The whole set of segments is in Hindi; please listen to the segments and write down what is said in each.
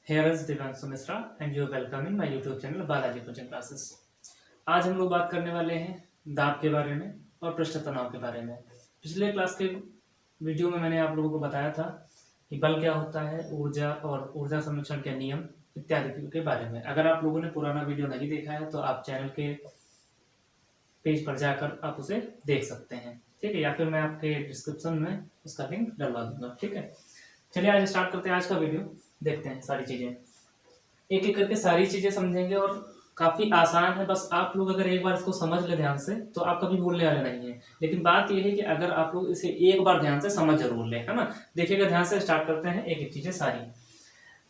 Here is Divyanshu Misra and you are welcome in my YouTube channel Balaji coaching classes. आज हम लोग बात करने वाले हैं दाब के बारे में और पृष्ठ तनाव के बारे में। पिछले क्लास के वीडियो में मैंने आप लोगों को बताया था कि बल क्या होता है, ऊर्जा और ऊर्जा संरक्षण के नियम इत्यादि के बारे में। अगर आप लोगों ने पुराना वीडियो नहीं देखा है तो आप चैनल के पेज पर जाकर आप उसे देख सकते हैं, ठीक है, या फिर मैं आपके डिस्क्रिप्शन में उसका लिंक डलवा दूंगा, ठीक है। चलिए आज स्टार्ट करते हैं आज का वीडियो। देखते हैं सारी चीजें एक एक करके सारी चीजें समझेंगे और काफी आसान है। बस आप लोग अगर एक बार इसको समझ ले ध्यान से तो आप कभी भूलने वाले नहीं है। लेकिन बात यह है कि अगर आप लोग इसे एक बार ध्यान से समझ जरूर ले, है ना। देखिएगा ध्यान से, स्टार्ट करते हैं एक एक चीजें सारी।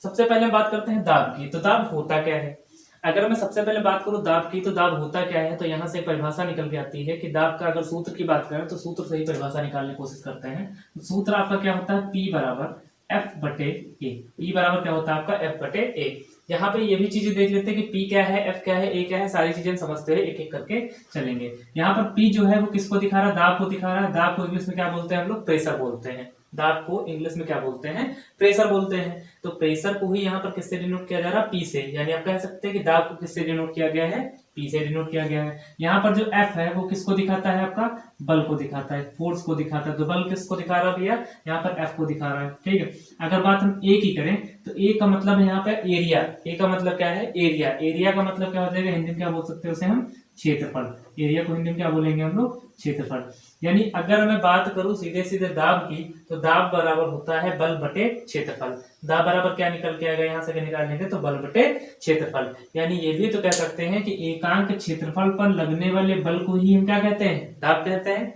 सबसे पहले बात करते हैं दाब की। तो दाब होता क्या है? अगर मैं सबसे पहले बात करूं दाब की, तो दाब होता क्या है, तो यहाँ से एक परिभाषा निकल के आती है कि दाब का अगर सूत्र की बात करें तो सूत्र से ही परिभाषा निकालने की कोशिश करते हैं। सूत्र आपका क्या होता है? P बराबर F बटे ए। P बराबर क्या होता है आपका? F बटे ए। यहाँ पे ये भी चीजें देख लेते हैं कि P क्या है, F क्या है, A क्या है, सारी चीजें समझते हुए एक एक करके चलेंगे। यहाँ पर P जो है वो किसको दिखा रहा है? दाब को दिखा रहा है। दाब को इंग्लिश में क्या बोलते हैं हम लोग? प्रेशर बोलते हैं। दाब को इंग्लिश में क्या बोलते हैं? प्रेशर बोलते हैं। तो प्रेशर को ही यहाँ पर किससे डिनोट किया जा रहा है? P से। यानी आप कह सकते हैं कि दाब को किससे डिनोट किया गया है? P से डिनोट किया गया है। यहाँ पर जो F है वो किसको दिखाता है? आपका बल को दिखाता है, फोर्स को दिखाता है। तो बल किसको दिखा रहा है भैया? यहाँ पर F को दिखा रहा है, ठीक है। अगर बात हम A की करें तो A का मतलब है यहाँ पे एरिया। A का मतलब क्या है? एरिया। एरिया का मतलब क्या हो जाएगा? हिंदी में क्या बोल सकते हैं उसे हम? क्षेत्रफल। एरिया को हिंदी में क्या बोलेंगे हम लोग? क्षेत्रफल। यानी अगर मैं बात करूं सीधे सीधे दाब की, तो दाब बराबर होता है बल बटे क्षेत्रफल। दाब बराबर क्या निकल के आएगा? यहाँ से निकाल लेंगे तो बल बटे क्षेत्रफल। यानी ये भी तो कह सकते हैं कि एकांक क्षेत्रफल पर लगने वाले बल को ही हम क्या कहते हैं? दाब कहते हैं।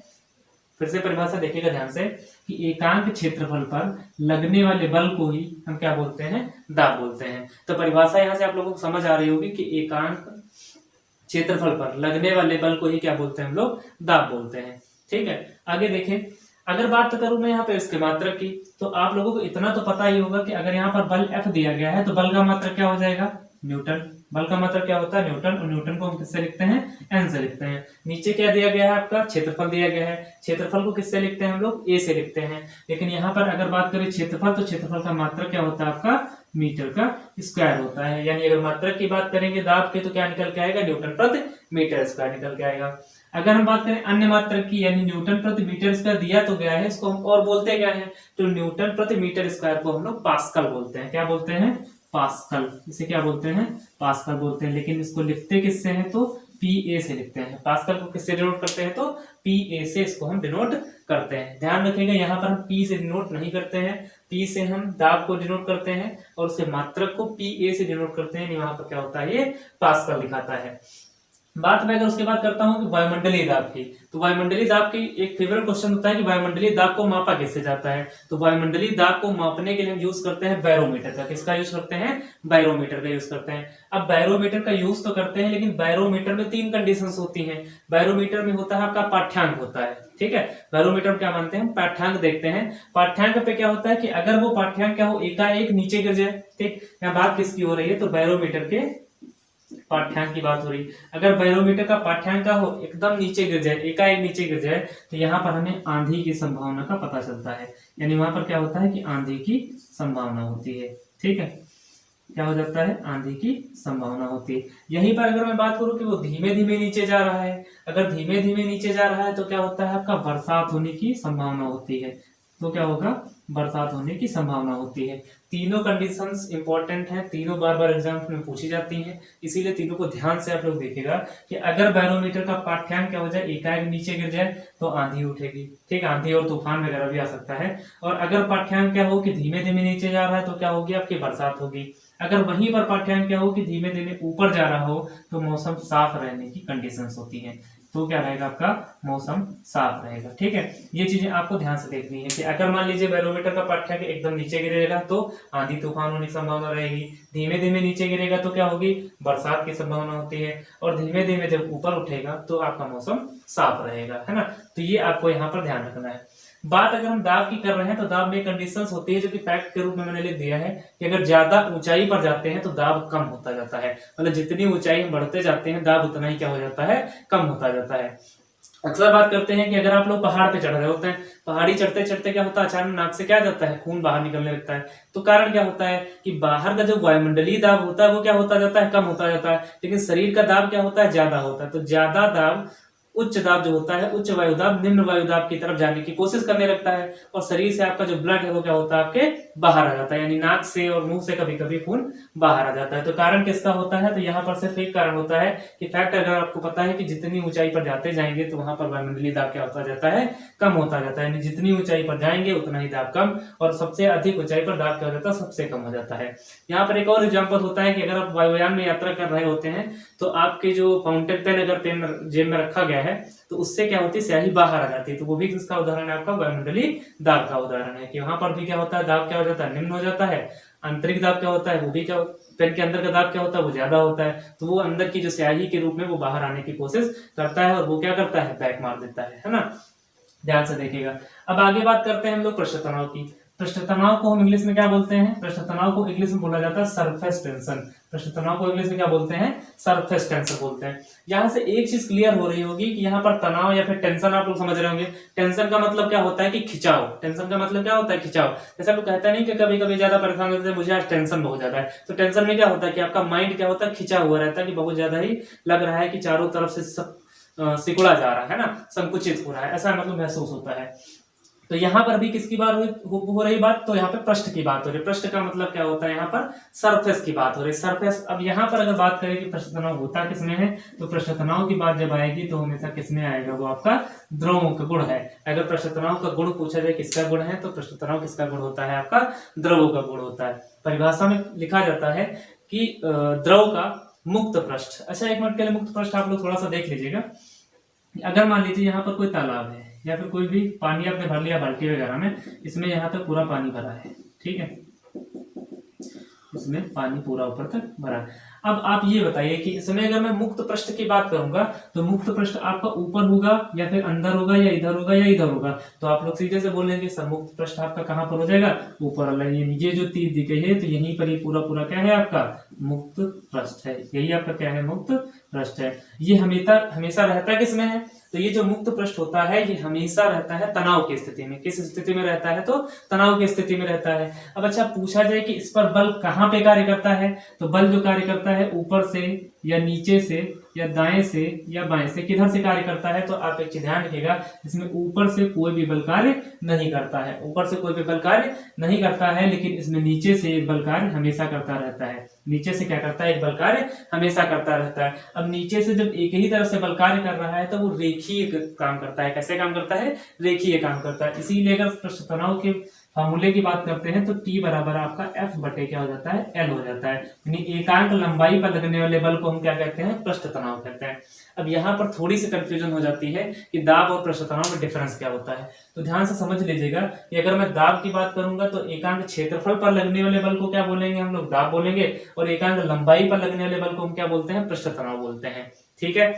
फिर से परिभाषा देखिएगा ध्यान से कि एकांक क्षेत्रफल पर लगने वाले बल को ही हम क्या बोलते हैं? दाब बोलते हैं। तो परिभाषा यहाँ से आप लोगों को समझ आ रही होगी कि एकांक क्षेत्रफल पर लगने वाले बल को ही क्या बोलते हैं हम लोग? दाब बोलते हैं, ठीक है। आगे देखें, अगर बात करूं मैं यहाँ पे इसके मात्रक की, तो आप लोगों को इतना तो पता ही होगा कि अगर यहाँ पर बल F दिया गया है तो बल का मात्रक क्या हो जाएगा? न्यूटन। बल का मात्रक क्या होता है? न्यूटन। और न्यूटन को हम किससे लिखते हैं? N से लिखते हैं। नीचे क्या दिया गया है आपका? क्षेत्रफल दिया गया है। क्षेत्रफल को किससे लिखते हैं हम लोग? A से लिखते हैं। लेकिन यहाँ पर अगर बात करें क्षेत्रफल, तो क्षेत्रफल का मात्रक क्या होता है आपका? मीटर का स्क्वायर होता है। यानी अगर मात्रक की बात करेंगे दाब के, तो क्या निकल के आएगा? न्यूटन प्रति मीटर स्क्वायर निकल के आएगा। अगर हम बात करें अन्य मात्रक की, यानी न्यूटन प्रति मीटर स्क्वायर दिया तो गया है, इसको हम और बोलते क्या है? तो न्यूटन प्रति मीटर स्क्वायर को हम लोग पास्कल बोलते हैं। क्या बोलते हैं? पास्कल। इसे क्या बोलते हैं? पास्कल बोलते हैं। लेकिन इसको लिखते किससे हैं? तो PA से लिखते हैं। पास्कल को किससे डिनोट करते हैं? तो PA से इसको हम डिनोट करते हैं। ध्यान रखिएगा, यहाँ पर हम P से डिनोट नहीं करते हैं। P से हम दाब को डिनोट करते हैं और उसके मात्रक को PA से डिनोट करते हैं। वहां पर क्या होता है? ये पास्कल दिखाता है। बात मैं अगर उसके बाद करता हूं कि वायुमंडलीय दाब की, तो वायुमंडलीय दाब की एक फेवरेट क्वेश्चन होता है कि वायुमंडलीय दाब को मापा किससे जाता है? तो वायुमंडलीय दाब को मापने के लिए हम यूज करते हैं बैरोमीटर का। किसका यूज करते हैं? बैरोमीटर का यूज करते हैं। अब बैरोमीटर का यूज तो करते हैं, लेकिन बैरोमीटर में 3 कंडीशंस होती हैं। बैरोमीटर में होता है आपका पाठ्यांक होता है, ठीक है। बैरोमीटर क्या मानते हैं? पाठ्यांक देखते हैं। पाठ्यांक पे क्या होता है कि अगर वो पाठ्यांक क्या हो, एकाएक नीचे गिर जाए, ठीक। यहाँ बात किसकी हो रही है? तो बैरोमीटर के पाठ्यांक की बात हो रही। अगर बैरोमीटर का पाठ्यांक का हो एकदम नीचे गिर जाए, एकाएक नीचे गिर जाए, तो यहाँ पर हमें आंधी की संभावना का पता चलता है। यानी वहां पर क्या होता है कि आंधी की संभावना होती है, ठीक है। क्या हो जाता है? आंधी की संभावना होती है। यहीं पर अगर मैं बात करूं कि वो धीमे धीमे नीचे जा रहा है, अगर धीमे धीमे नीचे जा रहा है तो क्या होता है? आपका बरसात होने की संभावना होती है। तो क्या होगा? बरसात होने की संभावना होती है। तीनों कंडीशंस इंपॉर्टेंट हैं, तीनों बार बार एग्जाम में पूछी जाती हैं, इसीलिए तीनों को ध्यान से आप लोग देखिएगा कि अगर बैरोमीटर का पाठ्यांक क्या हो जाए, एकाएक नीचे गिर जाए, तो आंधी उठेगी, ठीक। आंधी और तूफान वगैरह भी आ सकता है। और अगर पाठ्यांक क्या हो कि धीमे धीमे नीचे जा रहा है, तो क्या होगी? आपकी बरसात होगी। अगर वहीं पर पाठ्यांक क्या हो कि धीमे धीमे ऊपर जा रहा हो, तो मौसम साफ रहने की कंडीशंस होती हैं। तो क्या रहेगा? आपका मौसम साफ रहेगा, ठीक है। ये चीजें आपको ध्यान से देखनी है कि अगर मान लीजिए बैरोमीटर का पाठ्यांक एकदम नीचे गिरेगा तो आंधी तूफान होने की संभावना रहेगी। धीमे धीमे नीचे गिरेगा तो क्या होगी? बरसात की संभावना होती है। और धीमे धीमे जब ऊपर उठेगा तो आपका मौसम साफ रहेगा, है ना। तो ये आपको यहाँ पर ध्यान रखना है। बात अगर हम दाब की कर रहे हैं तो दाब में कंडीशंस होती है, जो कि फैक्ट के रूप में मैंने लिख दिया है कि अगर ज्यादा ऊंचाई पर जाते हैं तो दाब कम होता जाता है। मतलब जितनी ऊंचाई हम बढ़ते जाते हैं दाब उतना ही क्या हो जाता है? कम होता जाता है। अक्सर बात करते हैं कि अगर आप लोग पहाड़ पे चढ़ रहे होते हैं, पहाड़ी चढ़ते चढ़ते क्या होता है, अचानक नाक से क्या जाता है, खून बाहर निकलने लगता है। तो कारण क्या होता है कि बाहर का जो वायुमंडलीय दाब होता है वो क्या होता जाता है, कम होता जाता है, लेकिन शरीर का दाब क्या होता है, ज्यादा होता है। तो ज्यादा दाब, उच्च दाब जो होता है, उच्च वायुदाब निम्न वायुदाब की तरफ जाने की कोशिश करने लगता है, और शरीर से आपका जो ब्लड है वो क्या होता है, आपके बाहर आ जाता है, यानी नाक से और मुंह से कभी कभी खून बाहर आ जाता है। तो कारण किसका होता है, तो यहाँ पर सिर्फ एक कारण होता है कि फैक्ट अगर आपको पता है कि जितनी ऊंचाई पर जाते जाएंगे तो वहां पर वायुमंडलीय दाब क्या होता जाता है, कम होता जाता है, यानी जितनी ऊंचाई पर जाएंगे उतना ही दाब कम, और सबसे अधिक ऊंचाई पर दाब क्या हो जाता है, सबसे कम हो जाता है। यहाँ पर एक और एग्जाम्पल होता है कि अगर आप वायुयान में यात्रा कर रहे होते हैं तो आपके जो फाउंटेन पेन अगर पेन जेब में रखा गया है तो उससे क्या होती है, स्याही बाहर आ जाती है। तो वो भी किसका उदाहरण है, आपका वायुमंडलीय दाब का उदाहरण है, कि वहां पर भी क्या होता है, दाब क्या हो जाता है, निम्न हो जाता है। आंतरिक दाब क्या होता है, वो भी क्या, पेन के अंदर का दाब क्या होता है, वो ज्यादा होता है। तो वो अंदर की जो स्याही के रूप में वो बाहर आने की कोशिश करता है, और वो क्या करता है, बैक मार देता है ना। ध्यान से देखिएगा। अब आगे बात करते हैं हम लोग पृष्ठ तनाव की। पृष्ठ तनाव को हम इंग्लिश में क्या बोलते हैं, पृष्ठ तनाव को इंग्लिश में बोला जाता है सरफेस टेंशन। पृष्ठ तनाव को इंग्लिश में क्या बोलते हैं, सरफेस टेंशन बोलते हैं। यहाँ से एक चीज क्लियर हो रही होगी कि यहाँ पर तनाव या फिर टेंशन आप लोग समझ रहे होंगे। टेंशन का मतलब क्या होता है कि खिंचाव, टेंशन का मतलब क्या होता है, खिंचाव। जैसे लोग कहते नहीं कि कभी कभी ज्यादा परेशान होते हैं, मुझे आज टेंशन बहुत ज्यादा है। तो टेंशन में क्या होता है कि आपका माइंड क्या होता है, खिंचा हुआ रहता है, कि बहुत ज्यादा ही लग रहा है कि चारों तरफ से सब सिकुड़ा जा रहा है ना, संकुचित हो रहा है, ऐसा मतलब महसूस होता है। तो यहाँ पर भी किसकी बात हो रही बात, तो यहाँ पे पृष्ठ की बात हो रही है। पृष्ठ का मतलब क्या होता है, यहाँ पर सरफेस की बात हो रही है, सरफेस। अब यहाँ पर अगर बात करें कि पृष्ठ तनाव होता किसमें है, तो पृष्ठ तनाव की बात जब आएगी तो हमेशा किसमें आएगा, वो आपका द्रवों का गुण है। अगर पृष्ठ तनाव का गुण पूछा जाए किसका गुण है, तो पृष्ठ तनाव किसका गुण होता है, आपका द्रवों का गुण होता है। परिभाषा में लिखा जाता है कि द्रव का मुक्त पृष्ठ। अच्छा, एक मिनट के लिए मुक्त पृष्ठ आप लोग थोड़ा सा देख लीजिएगा। अगर मान लीजिए यहाँ पर कोई तालाब है या फिर कोई भी पानी आपने भर लिया बाल्टी वगैरह में, इसमें यहाँ तक पूरा पानी भरा है, ठीक है, इसमें पानी पूरा ऊपर तक भरा है। अब आप ये बताइए कि इसमें अगर मैं मुक्त पृष्ठ की बात करूंगा तो मुक्त पृष्ठ आपका ऊपर होगा या फिर अंदर होगा या इधर होगा या इधर होगा, तो आप लोग सीधे से बोलेंगे सर मुक्त पृष्ठ आपका कहाँ पर हो जाएगा, ऊपर वाला। ये जो तीर दी गई है तो यहीं पर ये पूरा पूरा क्या है, आपका मुक्त पृष्ठ है, यही आपका क्या है, मुक्त पृष्ठ है। ये हमेशा हमेशा रहता है किसमें है, तो ये जो मुक्त पृष्ठ होता है ये हमेशा रहता है तनाव की स्थिति में। किस स्थिति में रहता है, तो तनाव की स्थिति में रहता है। अब अच्छा, पूछा जाए कि इस पर बल कहाँ पे कार्य करता है, तो बल जो कार्य करता है ऊपर से या नीचे से या दाएं से या बाएं से, किधर से कार्य करता है, तो आप एक चीज ध्यान रखिएगा, इसमें ऊपर से कोई भी बल कार्य नहीं करता है, ऊपर से कोई भी बल कार्य नहीं करता है, लेकिन इसमें नीचे से एक बल कार्य हमेशा करता रहता है। नीचे से क्या करता है, एक बल कार्य हमेशा करता रहता है। अब नीचे से जब एक ही तरफ से बल कार्य कर रहा है तो वो रेखीय काम करता है। कैसे काम करता है, रेखीय काम करता है। इसीलिए अगर पृष्ठ तनाव के फार्मूले की बात करते हैं तो T बराबर आपका F बटे क्या हो जाता है, L हो जाता है, यानी एकांक लंबाई पर लगने वाले बल को हम क्या कहते हैं, पृष्ठ तनाव कहते हैं। अब यहाँ पर थोड़ी सी कंफ्यूजन हो जाती है कि दाब और पृष्ठ तनाव में डिफरेंस क्या होता है, तो ध्यान से समझ लीजिएगा कि अगर मैं दाब की बात करूंगा तो एकांक क्षेत्रफल पर लगने वाले बल को क्या बोलेंगे, हम लोग दाब बोलेंगे, और एकांक लंबाई पर लगने वाले बल को हम क्या बोलते हैं, पृष्ठ तनाव बोलते हैं। ठीक है,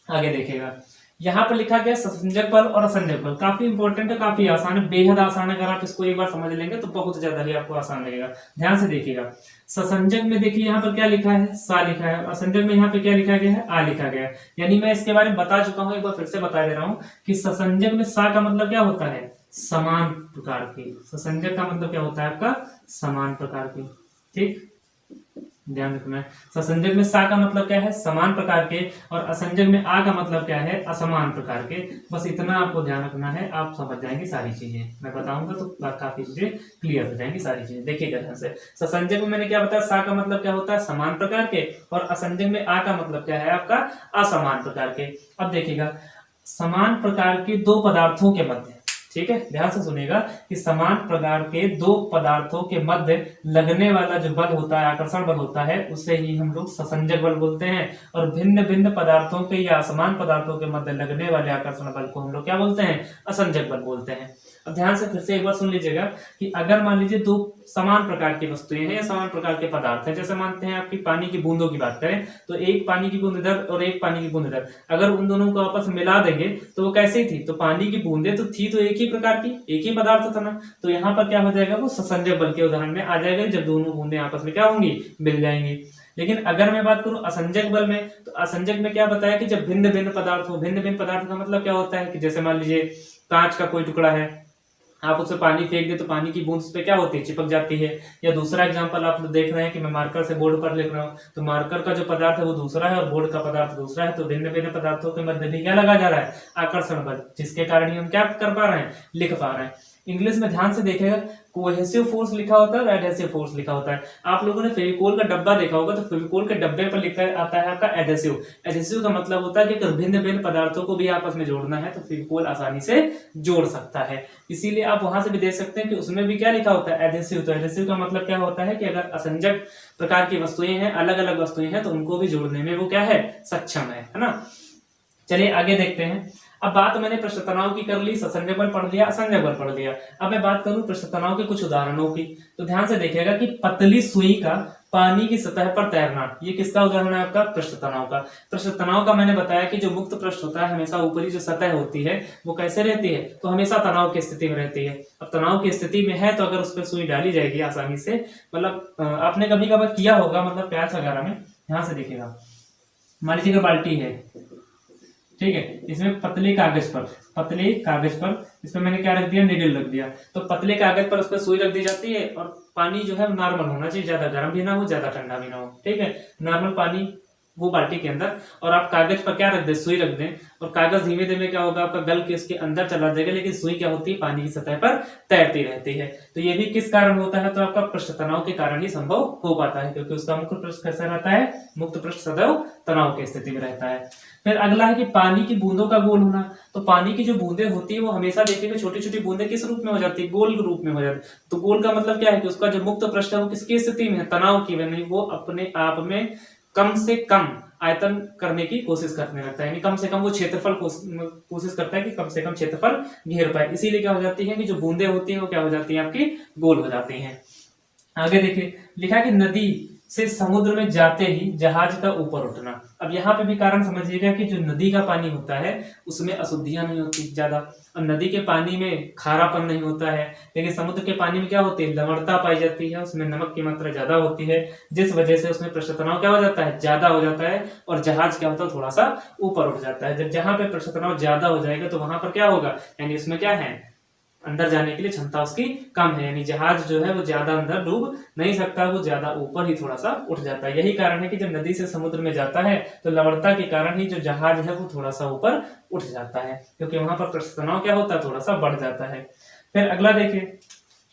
आगे देखिएगा, यहाँ पर लिखा गया ससंजक बल और असंजक बल। काफी इंपॉर्टेंट है, काफी आसान है, बेहद आसान है। अगर आप इसको एक बार समझ लेंगे तो बहुत ज्यादा ही आपको आसान लगेगा। ध्यान से देखिएगा, ससंजक में देखिए यहाँ पर क्या लिखा है, सा लिखा है, असंजक में यहाँ पे क्या लिखा गया है, आ लिखा गया है। यानी मैं इसके बारे में बता चुका हूँ, एक बार फिर से बता दे रहा हूँ कि ससंजक में सा का मतलब क्या होता है, समान प्रकार के। ससंजक का मतलब क्या होता है आपका, समान प्रकार के। ठीक, ध्यान रखना है। ससंजक में सा का मतलब क्या है, समान प्रकार के, और असंजक में आ का मतलब क्या है, असमान प्रकार के। बस इतना आपको ध्यान रखना है, आप समझ जाएंगे सारी चीजें। मैं बताऊंगा तो काफी चीजें क्लियर हो जाएंगी, सारी चीजें देखिएगा ध्यान से। ससंजक में मैंने क्या बताया, सा का मतलब क्या होता है, समान प्रकार के, और असंजक में आ का मतलब क्या है, आपका असमान प्रकार के। अब देखिएगा, समान प्रकार के दो पदार्थों के मध्य, ठीक है, ध्यान से सुनिएगा कि समान प्रकार के दो पदार्थों के मध्य लगने वाला जो बल होता है, आकर्षण बल होता है, उसे ही हम लोग ससंजक बल बोलते हैं। और भिन्न भिन्न पदार्थों के या असमान पदार्थों के मध्य लगने वाले आकर्षण बल को हम लोग क्या बोलते हैं, असंजक बल बोलते हैं। अब ध्यान से फिर से एक बार सुन लीजिएगा कि अगर मान लीजिए दो समान प्रकार की वस्तुएं हैं या समान प्रकार के पदार्थ हैं, जैसे मानते हैं आपकी पानी की बूंदों की बात करें, तो एक पानी की बूंद इधर और एक पानी की बूंद इधर, अगर उन दोनों को आपस में मिला देंगे तो वो कैसी थी, तो पानी की बूंदें तो थी तो एक ही प्रकार की, एक ही पदार्थ था ना, तो यहाँ पर क्या हो जाएगा, वो ससंजक बल के उदाहरण में आ जाएगा जब दोनों बूंदें आपस में क्या होंगी, मिल जाएंगी। लेकिन अगर मैं बात करूं असंजक बल में, तो असंजक में क्या बताया कि जब भिन्न भिन्न पदार्थ हो, भिन्न भिन्न पदार्थ का मतलब क्या होता है कि जैसे मान लीजिए कांच का कोई टुकड़ा है, आप उससे पानी फेंक दे तो पानी की बूंद उस पे क्या होती है, चिपक जाती है। या दूसरा एग्जांपल आप देख रहे हैं कि मैं मार्कर से बोर्ड पर लिख रहा हूँ, तो मार्कर का जो पदार्थ है वो दूसरा है और बोर्ड का पदार्थ दूसरा है, तो भिन्न भिन्न पदार्थों के मध्य भी क्या लगा जा रहा है, आकर्षण बल, जिसके कारण ही हम क्या कर पा रहे हैं, लिख पा रहे हैं। इंग्लिश में ध्यान से देखेगा, कोहेसिव फोर्स लिखा होता है और एडहेसिव फोर्स लिखा होता है। आप लोगों ने फेविकोल का डब्बा देखा होगा, तो फेविकोल के डब्बे पर लिखा आता है आपका एडहेसिव। एडहेसिव का मतलब होता है कि अगर भिन्न भिन्न पदार्थों को भी आपस में जोड़ना है तो फेविकोल आसानी से जोड़ सकता है। इसीलिए आप वहां से भी देख सकते हैं कि उसमें भी क्या लिखा होता है, एडहेसिव। तो एडहेसिव का मतलब क्या होता है कि अगर असंजक प्रकार की वस्तुएं हैं, अलग अलग वस्तुएं हैं, तो उनको भी जोड़ने में वो क्या है, सक्षम है ना। चलिए आगे देखते हैं। अब बात मैंने पृष्ठ तनाव की कर ली, ससंजक बल पढ़ लिया, असंजक बल पढ़ लिया। अब मैं बात करूं पृष्ठ तनाव के कुछ उदाहरणों की, तो ध्यान से देखिएगा कि पतली सुई का पानी की सतह पर तैरना, ये किसका उदाहरण है, आपका पृष्ठ तनाव का। पृष्ठ तनाव का मैंने बताया कि जो मुक्त पृष्ठ होता है, हमेशा ऊपरी जो सतह होती है वो कैसे रहती है, तो हमेशा तनाव की स्थिति में रहती है। अब तनाव की स्थिति में है तो अगर उस पर सुई डाली जाएगी आसानी से, मतलब आपने कभी कभार किया होगा, मतलब प्याज वगैरह में, ध्यान से देखिएगा, मान लीजिए बाल्टी है, ठीक है, इसमें पतले कागज पर इसमें मैंने क्या रख दिया, निडल रख दिया, तो पतले कागज पर उस पर सुई रख दी जाती है और पानी जो है नॉर्मल होना चाहिए, ज्यादा गर्म भी ना हो, ज्यादा ठंडा भी ना हो, ठीक है, नॉर्मल पानी वो बाल्टी के अंदर, और आप कागज पर क्या रख दें, सुई रख दें, और कागज धीमे धीमे क्या होगा, आपका गल के इसके अंदर चला जाएगा, लेकिन सुई क्या होती है, पानी की सतह पर तैरती रहती है। तो ये भी किस कारण होता है, तो आपका पृष्ठ तनाव के कारण ही संभव हो पाता है, क्योंकि उसका मुक्त पृष्ठ कैसा रहता है, मुक्त पृष्ठ सदैव तनाव की स्थिति में रहता है। फिर अगला है कि पानी की बूंदों का गोल होना। तो पानी की जो बूंदें होती है वो हमेशा देखिएगा छोटी छोटी बूंदें किस रूप में हो जाती है, गोल रूप में हो जाती है। तो गोल का मतलब क्या है कि उसका जो मुक्त पृष्ठ है वो किसकी स्थिति में है, तनाव की, यानी वो अपने आप में कम से कम आयतन करने की कोशिश करने लगता है, यानी कम से कम वो क्षेत्रफल कोशिश करता है कि कम से कम क्षेत्रफल घेर पाए। इसीलिए क्या हो जाती है कि जो बूंदें होती हैं वो क्या हो जाती हैं, आपकी गोल हो जाती हैं। आगे देखिए, लिखा है कि नदी से समुद्र में जाते ही जहाज का ऊपर उठना। अब यहाँ पे भी कारण समझिएगा कि जो नदी का पानी होता है उसमें अशुद्धियां नहीं होती ज्यादा, और नदी के पानी में खारापन नहीं होता है, लेकिन समुद्र के पानी में क्या होती है, लवणता पाई जाती है, उसमें नमक की मात्रा ज्यादा होती है, जिस वजह से उसमें पृष्ठ तनाव क्या हो जाता है, ज्यादा हो जाता है, और जहाज क्या होता है, थोड़ा सा ऊपर उठ जाता है। जब जहां पे पृष्ठ तनाव ज्यादा हो जाएगा तो वहां पर क्या होगा, यानी उसमें क्या है, अंदर जाने के लिए क्षमता उसकी कम है, यानी जहाज जो है वो ज्यादा अंदर डूब नहीं सकता, वो ज्यादा ऊपर ही थोड़ा सा उठ जाता है। यही कारण है कि जब नदी से समुद्र में जाता है तो लवणता के कारण ही जो जहाज है वो थोड़ा सा ऊपर उठ जाता है, क्योंकि वहां पर पृष्ठ तनाव क्या होता है, थोड़ा सा बढ़ जाता है। फिर अगला देखिए,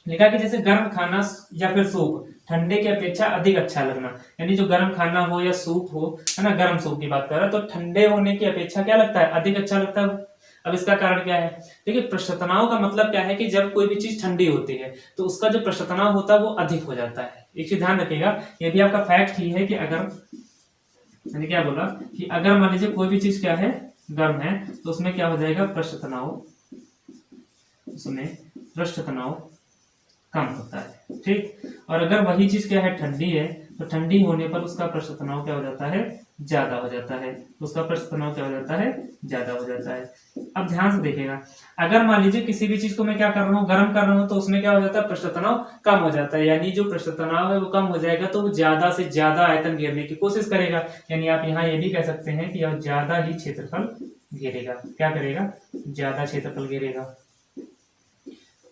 लिखा कि जैसे गर्म खाना या फिर सूप ठंडे की अपेक्षा अधिक अच्छा लगना, यानी जो गर्म खाना हो या सूप हो, है ना, गर्म सूप की बात कर रहा है, तो ठंडे होने की अपेक्षा क्या लगता है, अधिक अच्छा लगता है। अब इसका कारण क्या है, देखिए पृष्ठ तनाव का मतलब क्या है कि जब कोई भी चीज ठंडी होती है तो उसका जो पृष्ठ तनाव होता है वो अधिक हो जाता है। एक चीज ध्यान रखिएगा, ये भी आपका फैक्ट ही है कि अगर मैंने क्या बोला कि अगर मान लीजिए कोई भी चीज क्या है, गर्म है, तो उसमें क्या हो जाएगा, पृष्ठ तनाव, उसमें पृष्ठ तनाव कम होता है, ठीक। और अगर वही चीज क्या है, ठंडी है, तो ठंडी होने पर उसका पृष्ठ तनाव क्या हो जाता है, ज्यादा हो जाता है, उसका पृष्ठ तनाव क्या हो जाता है, ज्यादा हो जाता है। अब ध्यान से देखिएगा, अगर मान लीजिए किसी भी चीज को मैं क्या कर रहा हूँ, गर्म कर रहा हूँ, तो उसमें क्या हो जाता है, पृष्ठ तनाव कम हो जाता है, यानी जो पृष्ठ तनाव है वो कम हो जाएगा तो वो ज्यादा से ज्यादा आयतन घेरने की कोशिश करेगा, यानी आप यहाँ ये भी कह सकते हैं कि यह ज्यादा ही क्षेत्रफल घेरेगा। क्या करेगा, ज्यादा क्षेत्रफल घेरेगा,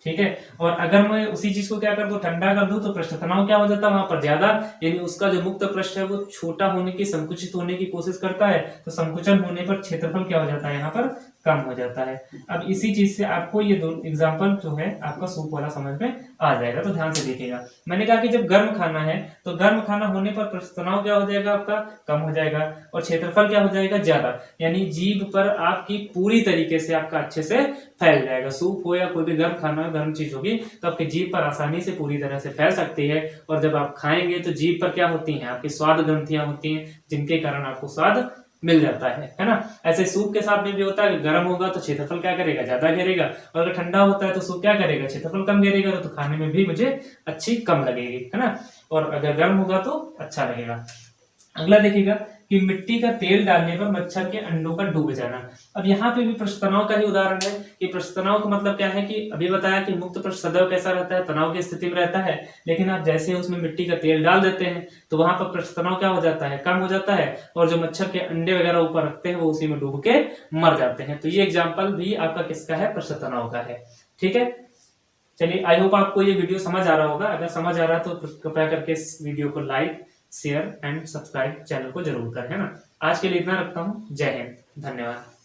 ठीक है। और अगर मैं उसी चीज को क्या कर दूं, ठंडा कर दूं, तो पृष्ठ तनाव क्या हो जाता है वहां पर ज्यादा, यानी उसका जो मुक्त पृष्ठ है वो छोटा होने की, संकुचित होने की कोशिश करता है, तो संकुचन होने पर क्षेत्रफल क्या हो जाता है, यहाँ पर कम हो जाता है। अब इसी चीज से आपको ये दो एग्जांपल जो है आपका सूप वाला समझ में आ जाएगा, तो ध्यान से देखिएगा। मैंने कहा कि जब गर्म खाना है तो गर्म खाना होने पर पृष्ठ तनाव क्या हो जाएगा, आपका कम हो जाएगा, और क्षेत्रफल क्या हो जाएगा, ज्यादा, यानी जीभ पर आपकी पूरी तरीके से आपका अच्छे से फैल जाएगा। सूप हो या कोई भी गर्म खाना, गर्म चीज होगी, तो आपकी जीभ पर आसानी से पूरी तरह से फैल सकती है, और जब आप खाएंगे तो जीभ पर क्या होती हैं, आपकी स्वाद ग्रंथियां होती हैं, जिनके कारण आपको स्वाद मिल जाता है ना। ऐसे सूप के साथ में भी होता है, गर्म होगा तो क्षेत्रफल क्या करेगा, ज्यादा घेरेगा, और अगर ठंडा होता है तो सूप क्या करेगा, क्षेत्रफल कम घेरेगा, तो खाने में भी मुझे अच्छी कम लगेगी, है ना, और अगर गर्म होगा तो अच्छा लगेगा। अगला देखिएगा कि मिट्टी का तेल डालने पर मच्छर के अंडों का डूब जाना। अब यहाँ पे भी पृष्ठ तनाव का ही उदाहरण है कि पृष्ठ तनाव का मतलब क्या है कि अभी बताया कि मुक्त पृष्ठ सदैव कैसा रहता है, तनाव की स्थिति में रहता है, लेकिन आप जैसे उसमें मिट्टी का तेल डाल देते हैं तो वहां पर पृष्ठ तनाव क्या हो जाता है, कम हो जाता है, और जो मच्छर के अंडे वगैरह ऊपर रखते हैं वो उसी में डूब के मर जाते हैं। तो ये एग्जाम्पल भी आपका किसका है, पृष्ठ तनाव का है। ठीक है, चलिए आई होप आपको ये वीडियो समझ आ रहा होगा। अगर समझ आ रहा है तो कृपया करके इस वीडियो को like, share and subscribe channel को जरूर करें, है ना। आज के लिए इतना रखता हूँ। जय हिंद, धन्यवाद।